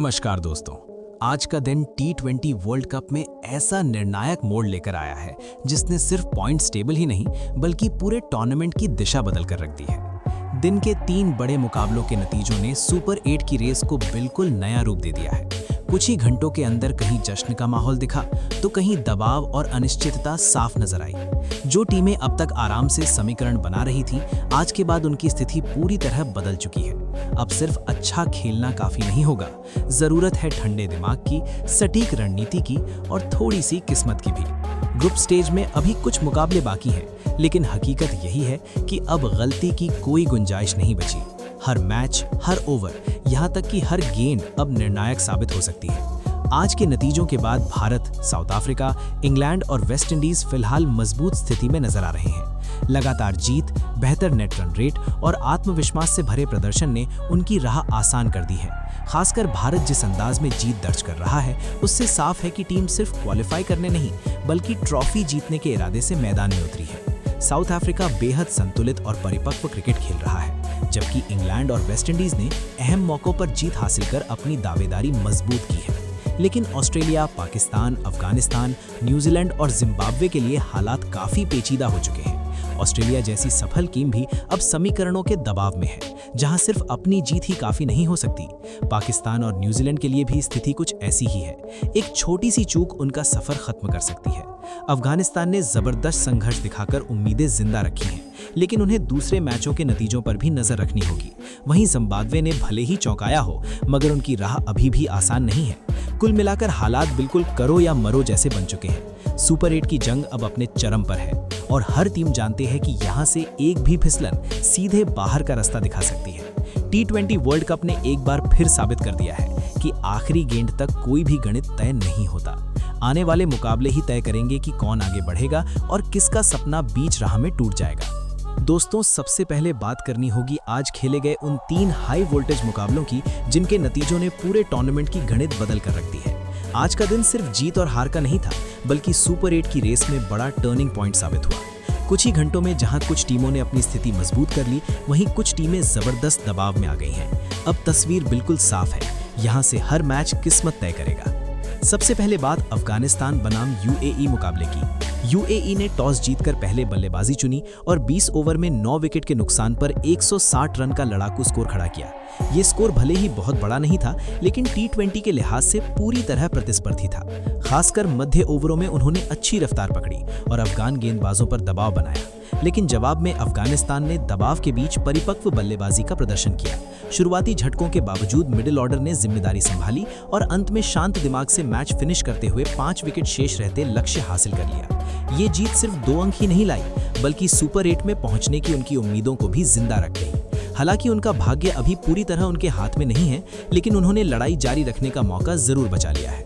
नमस्कार दोस्तों। आज का दिन T20 वर्ल्ड कप में ऐसा निर्णायक मोड़ लेकर आया है जिसने सिर्फ पॉइंट्स टेबल ही नहीं बल्कि पूरे टूर्नामेंट की दिशा बदल कर रख दी है। दिन के 3 बड़े मुकाबलों के नतीजों ने सुपर 8 की रेस को बिल्कुल नया रूप दे दिया है। कुछ ही घंटों के अंदर कहीं जश्न का माहौल दिखा तो कहीं दबाव और अनिश्चितता साफ नजर आई। जो टीमें अब तक आराम से समीकरण बना रही थीं, आज के बाद उनकी स्थिति पूरी तरह बदल चुकी है। अब सिर्फ अच्छा खेलना काफी नहीं होगा, जरूरत है ठंडे दिमाग की, सटीक रणनीति की और थोड़ी सी किस्मत की भी। ग्रुप स्टेज में अभी कुछ मुकाबले बाकी हैं, लेकिन हकीकत यही है कि अब गलती की कोई गुंजाइश नहीं बची। हर मैच, हर ओवर, यहाँ तक कि हर गेंद अब निर्णायक साबित हो सकती है। आज के नतीजों के बाद भारत, साउथ अफ्रीका, इंग्लैंड और वेस्ट इंडीज फिलहाल मजबूत स्थिति में नजर आ रहे हैं। लगातार जीत, बेहतर नेट रन रेट और आत्मविश्वास से भरे प्रदर्शन ने उनकी राह आसान कर दी है। खासकर भारत जिस अंदाज में जीत दर्ज कर रहा है, उससे साफ है कि टीम सिर्फ क्वालिफाई करने नहीं बल्कि ट्रॉफी जीतने के इरादे से मैदान में उतरी है। साउथ अफ्रीका बेहद संतुलित और परिपक्व क्रिकेट खेल रहा है, जबकि इंग्लैंड और वेस्ट इंडीज ने अहम मौकों पर जीत हासिल कर अपनी दावेदारी मजबूत की है। लेकिन ऑस्ट्रेलिया, पाकिस्तान, अफगानिस्तान, न्यूजीलैंड और जिम्बाब्वे के लिए हालात काफी पेचीदा हो चुके हैं। ऑस्ट्रेलिया जैसी सफल टीम भी अब समीकरणों के दबाव में है, जहां सिर्फ अपनी जीत ही काफी नहीं हो सकती। पाकिस्तान और न्यूजीलैंड के लिए भी स्थिति कुछ ऐसी ही है। एक छोटी सी चूक उनका सफर खत्म कर सकती है। अफगानिस्तान ने जबरदस्त संघर्ष दिखाकर उम्मीदें जिंदा रखी हैं, लेकिन उन्हें दूसरे मैचों के नतीजों पर भी नजर रखनी होगी। वहीं जिम्बाब्वे ने भले ही चौंकाया हो, मगर उनकी राह अभी भी आसान नहीं है। कुल मिलाकर हालात बिल्कुल करो या मरो जैसे बन चुके हैं। सुपर 8 की जंग अब अपने चरम पर है और हर टीम जानते हैं कि यहां से एक भी फिसलन सीधे बाहर का रास्ता दिखा सकती है। T20 वर्ल्ड कप ने एक बार फिर साबित कर दिया है कि आखिरी गेंद तक कोई भी गणित तय नहीं होता। आने वाले मुकाबले ही तय करेंगे कि कौन आगे बढ़ेगा और किसका सपना बीच राह में टूट जाएगा। दोस्तों, सबसे पहले बात करनी होगी आज खेले गए उन 3 हाई वोल्टेज मुकाबलों की, जिनके नतीजों ने पूरे टूर्नामेंट की गणित बदल कर रख दी है। आज का दिन सिर्फ जीत और हार का नहीं था, बल्कि सुपर 8 की रेस में बड़ा टर्निंग पॉइंट साबित हुआ। कुछ ही घंटों में जहां कुछ टीमों ने अपनी स्थिति मजबूत कर ली, वहीं कुछ टीमें जबरदस्त दबाव में आ गई हैं। अब तस्वीर बिल्कुल साफ है, यहां से हर मैच किस्मत तय करेगा। सबसे पहले बात अफगानिस्तान बनाम यूएई मुकाबले की। यूएई ने टॉस जीतकर पहले बल्लेबाजी चुनी और 20 ओवर में 9 विकेट के नुकसान पर 160 रन का लड़ाकू स्कोर खड़ा किया। ये स्कोर भले ही बहुत बड़ा नहीं था, लेकिन T20 के लिहाज से पूरी तरह प्रतिस्पर्धी था। खासकर मध्य ओवरों में उन्होंने अच्छी रफ्तार पकड़ी और अफगान गेंदबाजों पर दबाव बनाया, लेकिन जवाब में अफगानिस्तान ने दबाव के बीच परिपक्व बल्लेबाजी का प्रदर्शन किया। शुरुआती झटकों के बावजूद मिडिल ऑर्डर ने जिम्मेदारी संभाली और अंत में शांत दिमाग से मैच फिनिश करते हुए 5 विकेट शेष रहते लक्ष्य हासिल कर लिया। ये जीत सिर्फ 2 अंक ही नहीं लाई, बल्कि सुपर 8 में पहुंचने की उनकी उम्मीदों को भी जिंदा रख गई। हालांकि उनका भाग्य अभी पूरी तरह उनके हाथ में नहीं है, लेकिन उन्होंने लड़ाई जारी रखने का मौका जरूर बचा लिया है।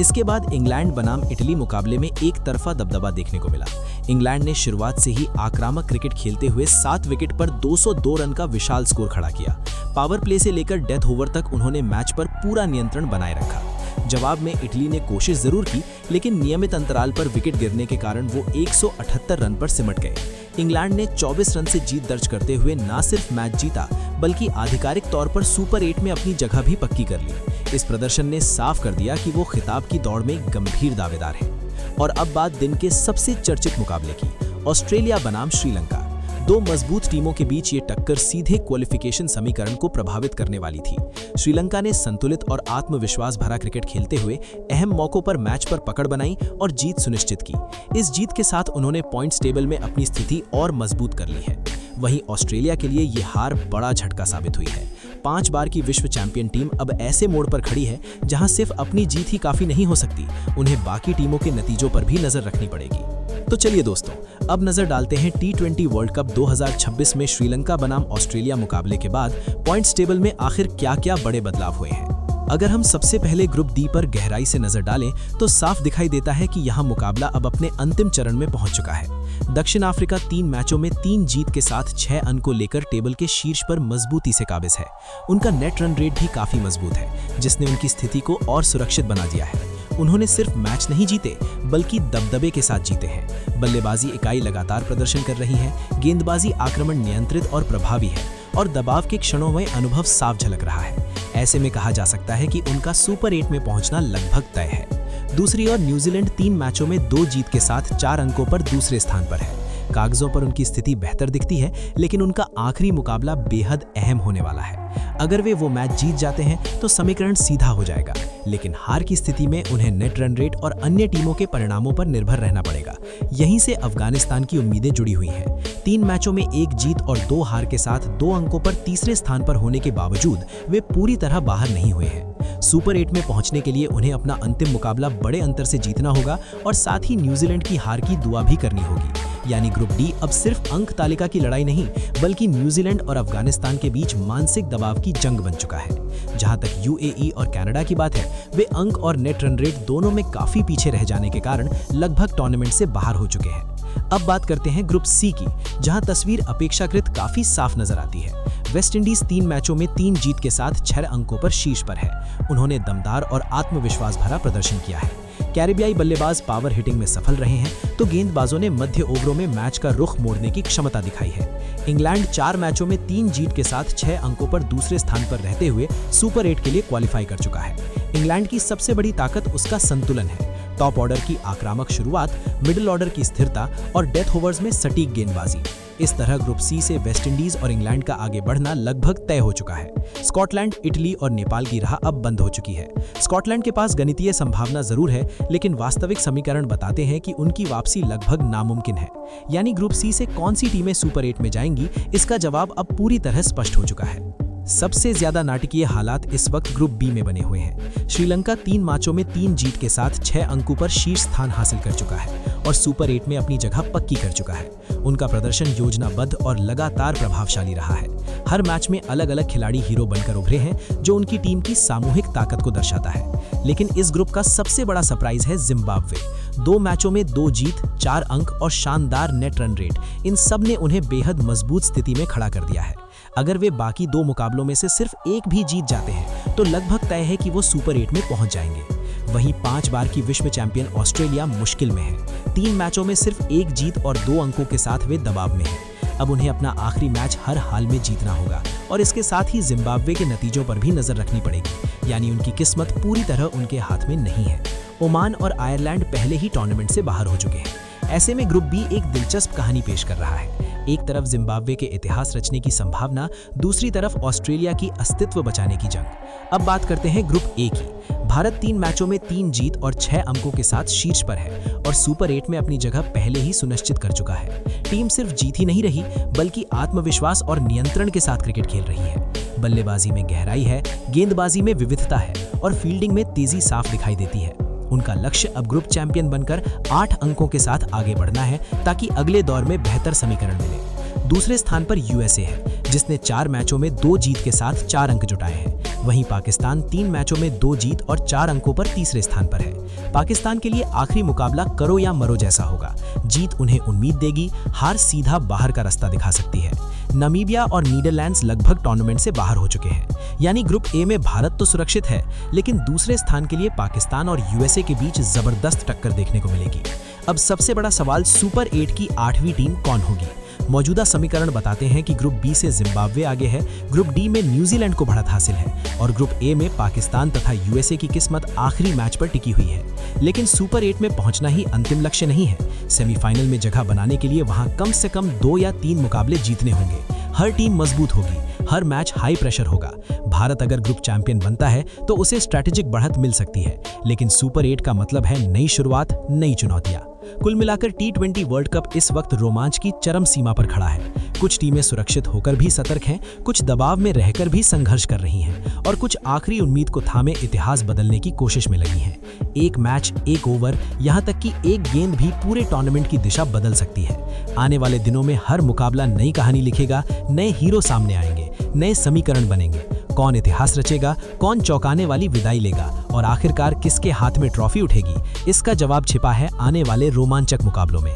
इसके बाद इंग्लैंड बनाम इटली मुकाबले में एक तरफा दबदबा देखने को मिला। इंग्लैंड ने शुरुआत से ही आक्रामक क्रिकेट खेलते हुए 7 विकेट पर 202 रन का विशाल स्कोर खड़ा किया। पावर प्ले से लेकर डेथ ओवर तक उन्होंने मैच पर पूरा नियंत्रण बनाए रखा। जवाब में इटली ने कोशिश जरूर की, लेकिन नियमित अंतराल पर विकेट गिरने के कारण वो 178 रन पर सिमट गए। इंग्लैंड ने 24 रन से जीत दर्ज करते हुए न सिर्फ मैच जीता, बल्कि आधिकारिक तौर पर सुपर 8 में अपनी जगह भी पक्की कर ली। इस प्रदर्शन ने साफ कर दिया कि वो खिताब की दौड़ में गंभीर दावेदार है। और अब बात दिन के सबसे चर्चित मुकाबले की, ऑस्ट्रेलिया बनाम श्रीलंका। 2 मजबूत टीमों के बीच ये टक्कर सीधे क्वालिफिकेशन समीकरण को प्रभावित करने वाली थी। श्रीलंका ने संतुलित और आत्मविश्वास भरा क्रिकेट खेलते हुए अहम मौकों पर मैच पर पकड़ बनाई और जीत सुनिश्चित की। इस जीत के साथ उन्होंने पॉइंट्स टेबल में अपनी स्थिति और मजबूत कर ली है। वहीं ऑस्ट्रेलिया के लिए ये हार बड़ा झटका साबित हुई है। 5 बार की विश्व चैंपियन टीम अब ऐसे मोड़ पर खड़ी है जहां सिर्फ अपनी जीत ही काफी नहीं हो सकती, उन्हें बाकी टीमों के नतीजों पर भी नजर रखनी पड़ेगी। तो चलिए दोस्तों, अब नजर डालते हैं T20 वर्ल्ड कप 2026 में श्रीलंका बनाम ऑस्ट्रेलिया मुकाबले के बाद पॉइंट्स टेबल में आखिर क्या-क्या बड़े बदलाव हुए हैं। अगर हम सबसे पहले ग्रुप डी पर गहराई से नजर डालें तो साफ दिखाई देता है कि यहां मुकाबला अब अपने अंतिम चरण में पहुंच चुका है। दक्षिण अफ्रीका 3 मैचों में 3 जीत के साथ 6 अंक को लेकर टेबल के शीर्ष पर मजबूती से काबिज है। उनका नेट रन रेट भी काफी मजबूत है, जिसने उनकी स्थिति को और सुरक्षित बना दिया है। उन्होंने सिर्फ मैच नहीं जीते, बल्कि दबदबे के साथ जीते हैं। बल्लेबाजी इकाई लगातार प्रदर्शन कर रही है, गेंदबाजी आक्रमण नियंत्रित और प्रभावी है और दबाव के क्षणों में अनुभव साफ झलक रहा है। ऐसे में कहा जा सकता है कि उनका सुपर 8 में पहुंचना लगभग तय है। दूसरी ओर न्यूजीलैंड 3 मैचों में 2 जीत के साथ 4 अंकों पर दूसरे स्थान पर है। कागजों पर उनकी स्थिति बेहतर दिखती है, लेकिन उनका आखिरी मुकाबला बेहद अहम होने वाला है। अगर वे वो मैच जीत जाते हैं तो समीकरण सीधा हो जाएगा, लेकिन हार की स्थिति में उन्हें नेट रन रेट और अन्य टीमों के परिणामों पर निर्भर रहना पड़ेगा। यहीं से अफगानिस्तान की उम्मीदें जुड़ी हुई हैं। 3 मैचों में 1 जीत और 2 हार के साथ 2 अंकों पर तीसरे स्थान पर होने के बावजूद वे पूरी तरह बाहर नहीं हुए हैं। सुपर 8 में पहुंचने के लिए उन्हें अपना अंतिम मुकाबला बड़े अंतर से जीतना होगा और साथ ही न्यूजीलैंड की हार की दुआ भी करनी होगी। यानी ग्रुप डी अब सिर्फ अंक तालिका की लड़ाई नहीं, बल्कि न्यूजीलैंड और अफगानिस्तान के बीच मानसिक दबाव की जंग बन चुका है। जहां तक यूएई और कनाडा की बात है, वे अंक और नेट रन रेट दोनों में काफी पीछे रह जाने के कारण लगभग टूर्नामेंट से बाहर हो चुके हैं। अब बात करते हैं ग्रुप सी की, जहां तस्वीर अपेक्षाकृत काफी साफ नजर आती है। वेस्टइंडीज 3 मैचों में 3 जीत के साथ 6 अंकों पर शीर्ष पर है। उन्होंने दमदार और आत्मविश्वास भरा प्रदर्शन किया है। कैरिबियाई बल्लेबाज पावर हिटिंग में सफल रहे हैं, तो गेंदबाजों ने मध्य ओवरों में मैच का रुख मोड़ने की क्षमता दिखाई है। इंग्लैंड 4 मैचों में 3 जीत के साथ 6 अंकों पर दूसरे स्थान पर रहते हुए सुपर 8 के लिए क्वालिफाई कर चुका है। इंग्लैंड की सबसे बड़ी ताकत उसका संतुलन है। टॉप ऑर्डर की आक्रामक शुरुआत, मिडिल ऑर्डर की स्थिरता और डेथ ओवर्स में सटीक गेंदबाजी। इस तरह ग्रुप सी से वेस्टइंडीज और इंग्लैंड का आगे बढ़ना लगभग तय हो चुका है। स्कॉटलैंड, इटली और नेपाल की राह अब बंद हो चुकी है। स्कॉटलैंड के पास गणितीय संभावना जरूर है, लेकिन वास्तविक समीकरण बताते हैं कि उनकी वापसी लगभग नामुमकिन है। यानी ग्रुप सी से कौन सी टीमें सुपर 8 में जाएंगी, इसका जवाब अब पूरी तरह स्पष्ट हो चुका है। सबसे ज्यादा नाटकीय हालात इस वक्त ग्रुप बी में बने हुए हैं। श्रीलंका 3 मैचों में 3 जीत के साथ 6 अंकों पर शीर्ष स्थान हासिल कर चुका है और सुपर 8 में अपनी जगह पक्की कर चुका है। उनका प्रदर्शन योजनाबद्ध और लगातार प्रभावशाली रहा है। हर मैच में अलग अलग खिलाड़ी हीरो बनकर उभरे हैं, जो उनकी टीम की सामूहिक ताकत को दर्शाता है। लेकिन इस ग्रुप का सबसे बड़ा सरप्राइज है जिम्बाब्वे। 2 मैचों में 2 जीत, 4 अंक और शानदार नेट रन रेट, इन सब ने उन्हें बेहद मजबूत स्थिति में खड़ा कर दिया है। अगर वे बाकी 2 मुकाबलों में से सिर्फ एक भी जीत जाते हैं, तो लगभग तय है कि वो सुपर 8 में पहुंच जाएंगे। वहीं 5 बार की विश्व चैंपियन ऑस्ट्रेलिया मुश्किल में है। 3 मैचों में सिर्फ 1 जीत और 2 अंकों के साथ वे दबाव में है। अब उन्हें अपना आखिरी मैच हर हाल में जीतना होगा और इसके साथ ही जिम्बाब्वे के नतीजों पर भी नजर रखनी पड़ेगी। यानी उनकी किस्मत पूरी तरह उनके हाथ में नहीं है। ओमान और आयरलैंड पहले ही टूर्नामेंट से बाहर हो चुके हैं। ऐसे में ग्रुप बी एक दिलचस्प कहानी पेश कर रहा है। एक तरफ जिम्बाब्वे के इतिहास रचने की संभावना, दूसरी तरफ ऑस्ट्रेलिया की अस्तित्व बचाने की जंग। अब बात करते हैं ग्रुप ए की। भारत 3 मैचों में 3 जीत और 6 अंकों के साथ शीर्ष पर है और सुपर 8 में अपनी जगह पहले ही सुनिश्चित कर चुका है। टीम सिर्फ जीत ही नहीं रही, बल्कि आत्मविश्वास और नियंत्रण के साथ क्रिकेट खेल रही है। बल्लेबाजी में गहराई है, गेंदबाजी में विविधता है और फील्डिंग में तेजी साफ दिखाई देती है। उनका लक्ष्य अब ग्रुप चैंपियन बनकर 8 अंकों के साथ आगे बढ़ना है, ताकि अगले दौर में बेहतर समीकरण मिले। दूसरे स्थान पर यूएसए है, जिसने 4 मैचों में 2 जीत के साथ 4 अंक जुटाए हैं। वहीं पाकिस्तान 3 मैचों में 2 जीत और 4 अंकों पर तीसरे स्थान पर है। पाकिस्तान के लिए आखिरी मुकाबला करो या मरो जैसा होगा। जीत उन्हें उम्मीद देगी, हार सीधा बाहर का रास्ता दिखा सकती है। नामीबिया और नीदरलैंड्स लगभग टूर्नामेंट से बाहर हो चुके हैं। यानी ग्रुप ए में भारत तो सुरक्षित है, लेकिन दूसरे स्थान के लिए पाकिस्तान और यूएसए के बीच जबरदस्त टक्कर देखने को मिलेगी। अब सबसे बड़ा सवाल, सुपर 8 की 8वीं टीम कौन होगी? मौजूदा समीकरण बताते हैं कि ग्रुप बी से जिम्बाब्वे आगे है, ग्रुप डी में न्यूजीलैंड को बढ़त हासिल है और ग्रुप ए में पाकिस्तान तथा यूएसए की किस्मत आखिरी मैच पर टिकी हुई है। लेकिन सुपर 8 में पहुंचना ही अंतिम लक्ष्य नहीं है। सेमीफाइनल में जगह बनाने के लिए वहां कम से कम 2 या 3 मुकाबले जीतने होंगे। हर टीम मजबूत होगी, हर मैच हाई प्रेशर होगा। भारत अगर ग्रुप चैंपियन बनता है तो उसे स्ट्रैटेजिक बढ़त मिल सकती है, लेकिन सुपर 8 का मतलब है नई शुरुआत, नई चुनौतियां। कुल मिलाकर T20 वर्ल्ड कप इस वक्त रोमांच की चरम सीमा पर खड़ा है। कुछ टीमें सुरक्षित होकर भी सतर्क हैं, कुछ दबाव में रहकर भी संघर्ष कर रही हैं और कुछ आखिरी उम्मीद को थामे इतिहास बदलने की कोशिश में लगी हैं। एक मैच, एक ओवर, यहाँ तक कि एक गेंद भी पूरे टूर्नामेंट की दिशा बदल सकती है। आने वाले दिनों में हर मुकाबला नई कहानी लिखेगा, नए हीरो सामने आएंगे, नए समीकरण बनेंगे। कौन इतिहास रचेगा, कौन चौंकाने वाली विदाई लेगा और आखिरकार किसके हाथ में ट्रॉफी उठेगी, इसका जवाब छिपा है आने वाले रोमांचक मुकाबलों में।